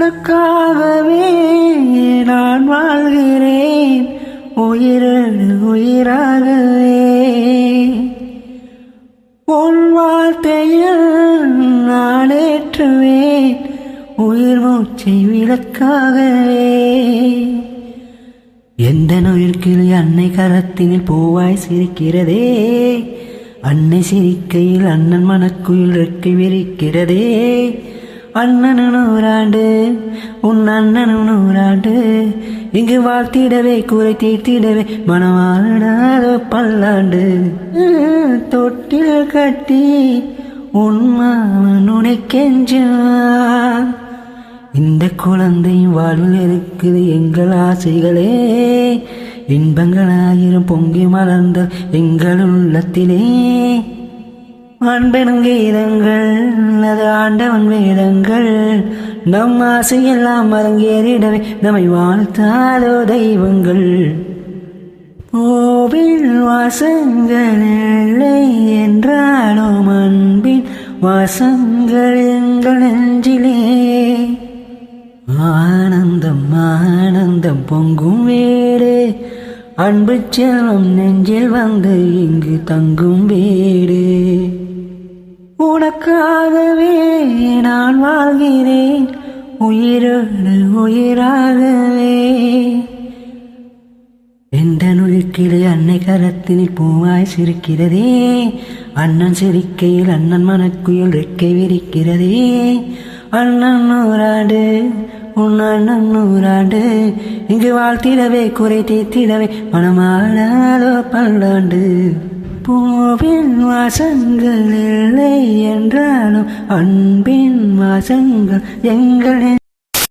உனக்காகவே நான் வாழ்கிறேன், உயிரோடு உயிராகவே. உன் வார்த்தையில் நான் ஏற்றுவேன், உயிர் மூச்சை விளக்காகவே. எந்த நோயிற்கில் அன்னை கரத்தினில் பூவாய் சிரிக்கிறதே, அன்னை சிரிக்கையில் அண்ணன் மனக்குயில் ரெக்கை விரிக்கிறதே. அண்ணனு நூறாண்டு, உன் அண்ணனு நூறாண்டு, இங்கு வாழ்த்திடவே குறை தீர்த்திடவே மனமானாதோ பல்லாண்டு. தொட்டில் கட்டி உன் மாமன் உனை கெஞ்சுவான், இந்த குழந்தை வாழ்வில் இருக்குது எங்கள் ஆசைகளே. இன்பங்கள் ஆயிரம் பொங்கி மலர்ந்த எங்கள் உள்ளத்திலே. அன்பெனும் கீதங்கள் அது ஆண்டவன் வேதங்கள், நம் ஆசையெல்லாம் அரங்கேறிடவே நம்மை வாழ்த்தாதோ தெய்வங்கள். கோவில் வாசங்கள் இல்லை என்றாலும் அன்பின் வாசங்கள் எங்கள் நெஞ்சிலே. ஆனந்தம் ஆனந்தம் பொங்கும் வீடு, அன்பு செல்வம் நெஞ்சில் வந்து இங்கு தங்கும் வீடு. உனக்காகவே நான் வாழ்கிறேன், உயிரோடு உயிராகவே. எந்த நுழைக்கிலே அன்னை கரத்தினில் பூவாய் சிரிக்கிறதே, அண்ணன் சிரிக்கையில் அண்ணன் மனக்குயில் ரெக்கை விரிக்கிறதே. அண்ணன் நூறாண்டு, உன் அண்ணன் நூறாண்டு, இங்கு வாழ்த்திடவே குறை தீர்த்திடவே மனமானாதோ பல்லாண்டு. பூவின் வாசங்கள் இல்லை என்றாலும் அன்பின் வாசங்கள் எங்கள்